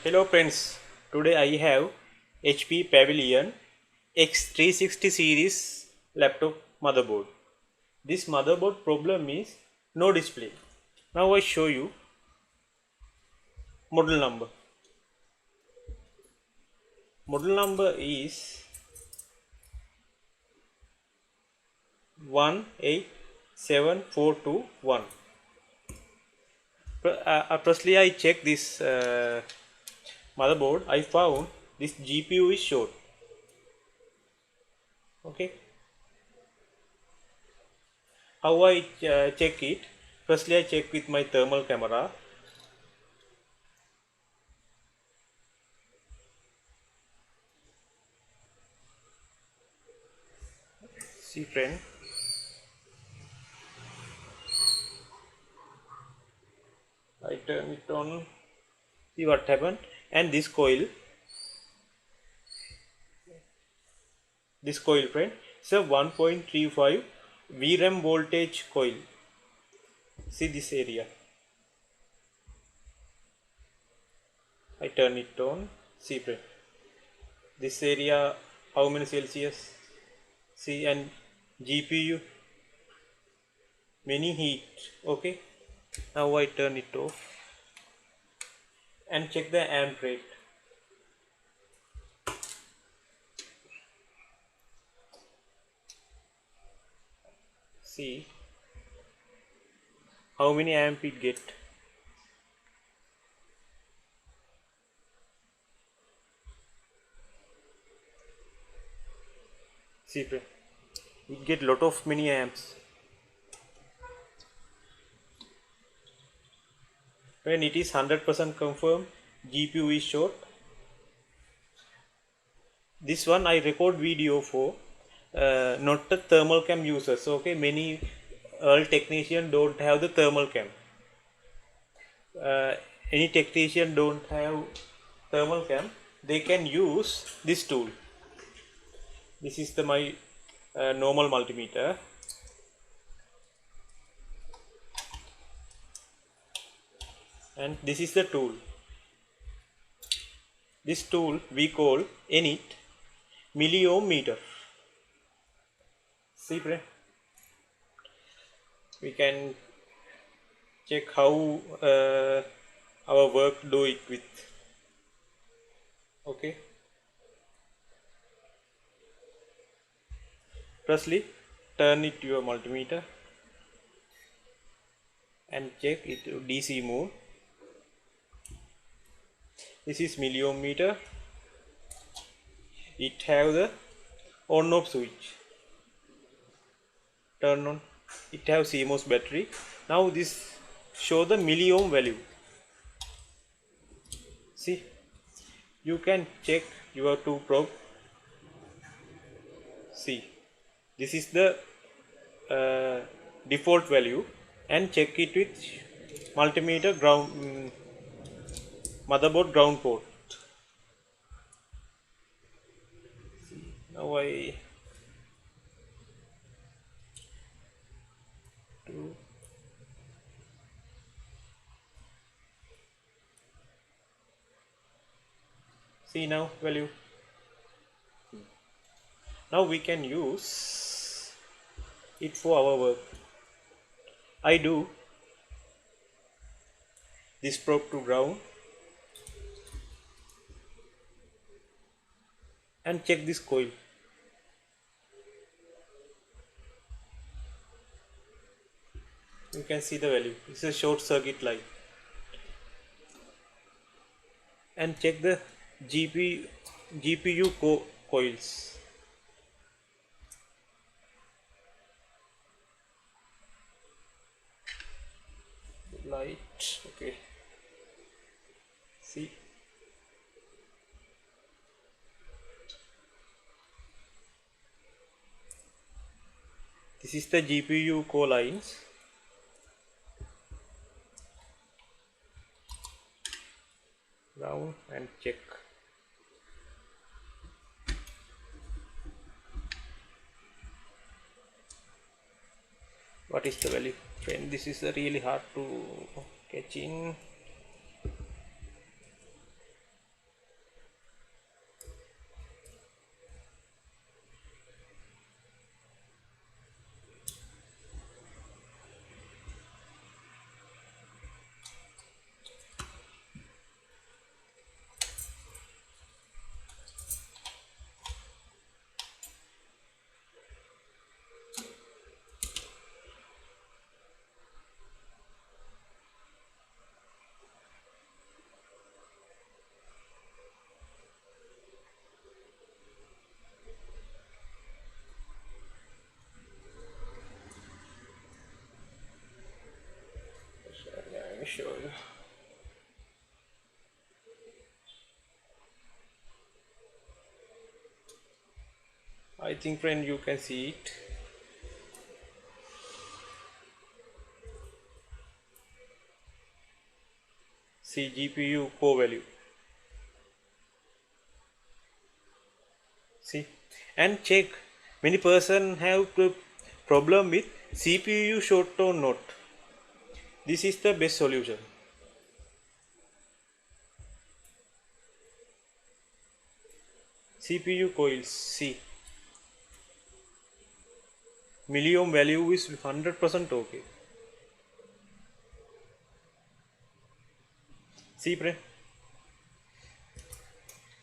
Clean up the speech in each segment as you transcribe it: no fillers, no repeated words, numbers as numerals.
Hello friends, today I have HP Pavilion x360 series laptop motherboard. This motherboard problem is no display. Now I show you model number. Model number is 187421. Firstly I checked this motherboard. I found this GPU is short. Okay. How I check it? Firstly I check with my thermal camera. See friend, I turn it on, see what happened. And this coil friend, it's a 1.35 VRAM voltage coil. See this area, I turn it on, see friend, this area how many Celsius, see, and GPU many heat. Okay, now I turn it off and check the amp rate. See how many amp it get. See friend, it get lot of many amps. When it is 100% confirmed GPU is short. This one I record video for not the thermal cam users. Okay, many all technician don't have the thermal cam. Any technician don't have thermal cam, they can use this tool. This is the my normal multimeter, and this is the tool. This tool we call Enit Miliohm Meter. See friend, we can check how our work do it with. Okay, firstly turn it to your multimeter and check it to DC mode. This is Miliohm meter. It have the on off switch. Turn on. It have CMOS battery. Now this show the milliohm value. See, you can check your two probe. See, this is the default value, and check it with multimeter ground motherboard ground port. See, now I do. See now value. Now we can use it for our work. I do this probe to ground and check this coil. You can see the value. This is a short circuit light. And check the GPU coils. Light, okay. See, this is the GPU core lines. Ground and check. What is the value? Friend, this is really hard to catch in. show you. I think friend you can see it. See GPU core value. See, and check many person have problem with CPU short or not. This is the best solution. CPU coils. See, Miliohm value is 100% okay. See friend,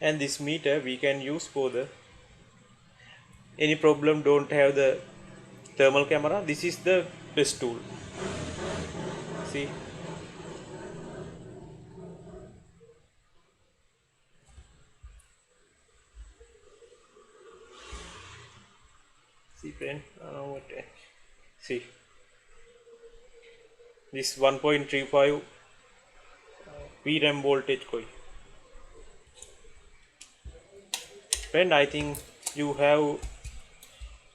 and this meter we can use for the any problem don't have the thermal camera. This is the best tool. See, see friend, see this 1.35 VRAM voltage coil. Friend, I think you have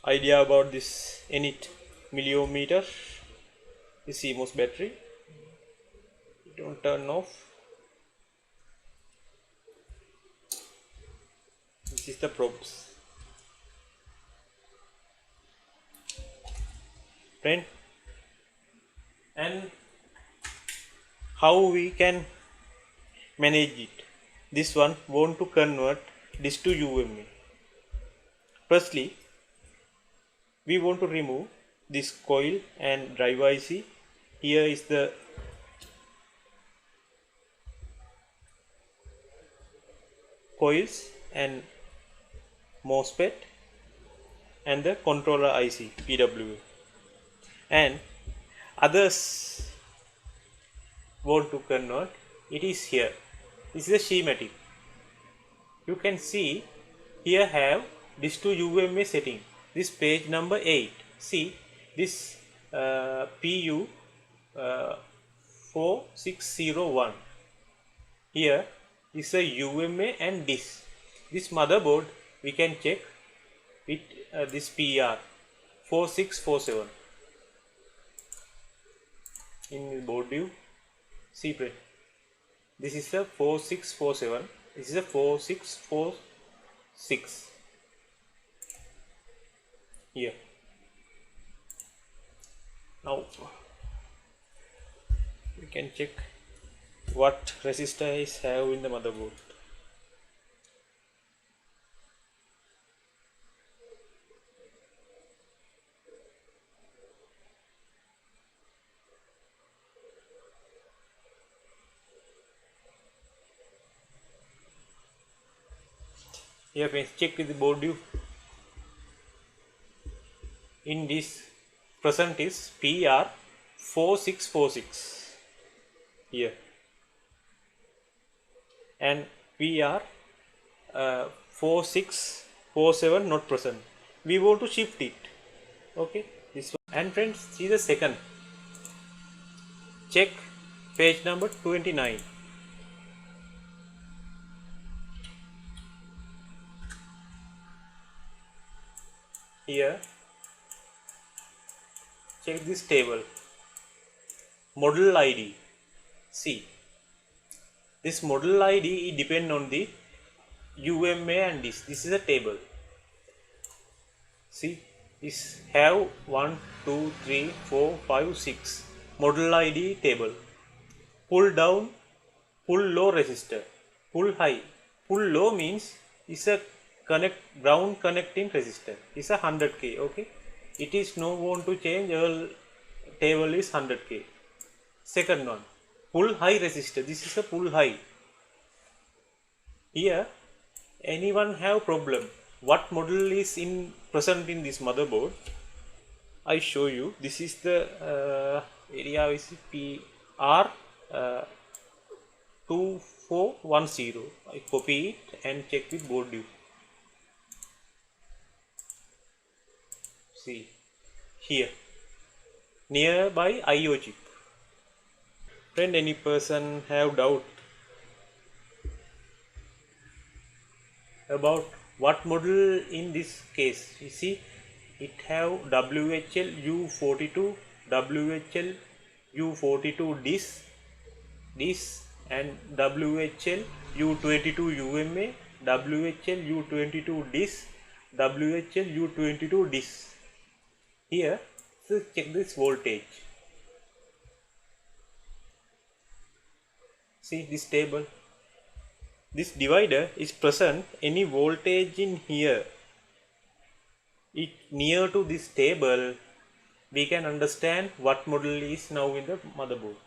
idea about this Enit Miliohm Meter. This CMOS battery. Don't turn off. This is the probes. Friend, and how we can manage it? This one want to convert this to UMA. Firstly, we want to remove this coil and drive IC. Here is the coils and MOSFET and the controller IC PWA, and others want to convert. It is here. This is a schematic. You can see here have this to UMA setting. This page number 8. See this PU 4601. Here is a UMA and this. This motherboard we can check with this PR 4647. In board view, see friend, this is a 4647. This is a 4646. Here. Now we can check what resistor is have in the motherboard. Here friends, check with the board view. In this present is PR 4646 here, and PR 4647 not present. We want to shift it. Okay, this one. And friends, see the second. Check page number 29. Here, check this table, model ID. See, this model ID depend on the UMA and this. This is a table. See, this have 1, 2, 3, 4, 5, 6 model ID table. Pull down, pull low resistor, pull high. Pull low means is a ground connecting resistor. Is a 100K. Okay, it is no want to change. All table is 100K. Second one, pull high resistor. This is a pull high. Here, anyone have problem? What model is in present in this motherboard? I show you. This is the area is PR 2410. I copy it and check with board view. See here, nearby IO chip. Friend, any person have doubt about what model in this case? You see, it have WHL U42, WHL U42 this and WHL U22 UMA, WHL U22 dis, WHL U22 dis. Here, so check this voltage. See this table. This divider is present any voltage in here. It near to this table, we can understand what model is now in the motherboard.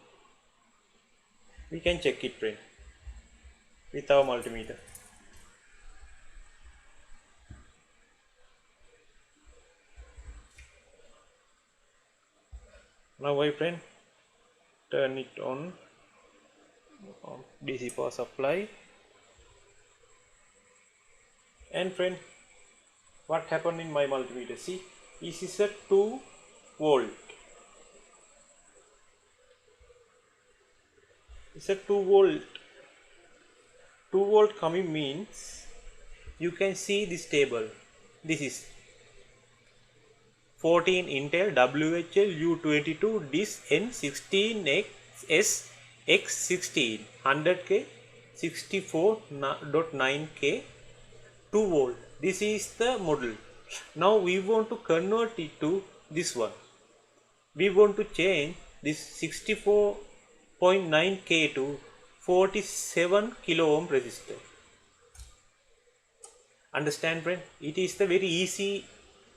We can check it, friend, with our multimeter. Now my friend, turn it on DC power supply, and friend, what happened in my multimeter? See, this is a 2 volt. It's a 2 volt. 2 volt coming means you can see this table. This is 14 Intel WHL U22 DIS N16X X16 100K 64.9K 2 volt. This is the model. Now we want to convert it to this one. We want to change this 64.9K to 47 kilo ohm resistor. Understand, friend? It is the very easy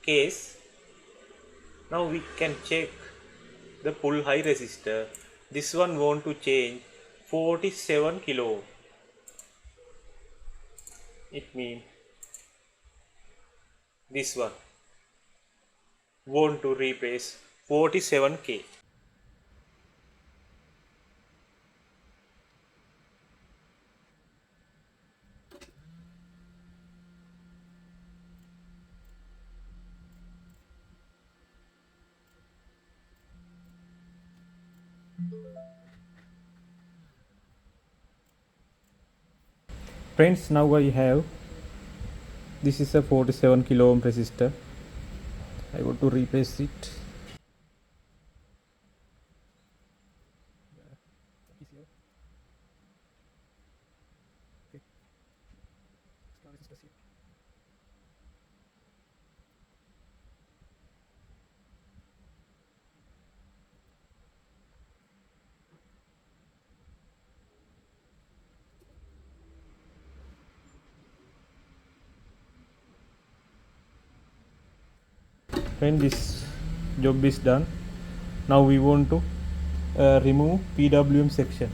case. Now we can check the pull high resistor. This one want to change 47 kilo ohm. It means this one want to replace 47K. Friends, now I have, this is a 47 kilo ohm resistor. I want to replace it. When this job is done, now we want to remove PWM section.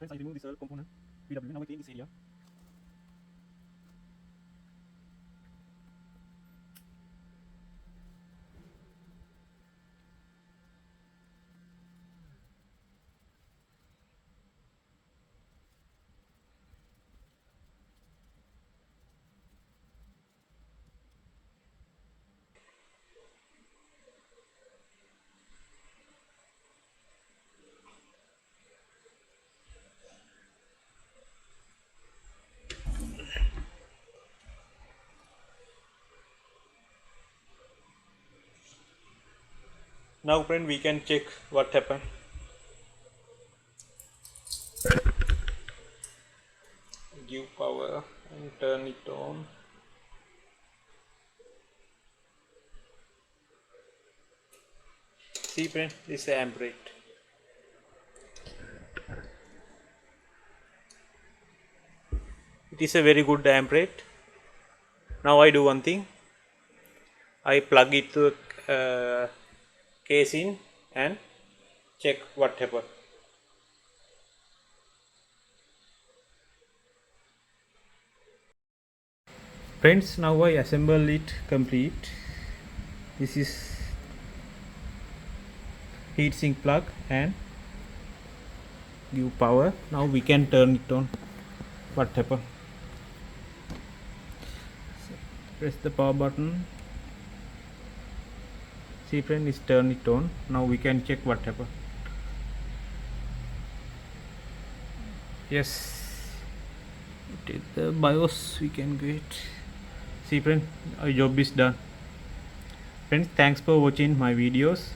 friends, I remove this component PW. Now I clean this area. Now friend, we can check what happened. Give power and turn it on. See friend, this is amp rate. It is a very good amp rate. Now I do one thing. I plug it to case in and check what happened. Friends, now I assemble it complete. This is heatsink plug and give power. Now we can turn it on. What happened? Press the power button. See friend, is turn it on. Now we can check what happened. Yes, it is the BIOS. We can get. See friend, our job is done. Friends, thanks for watching my videos.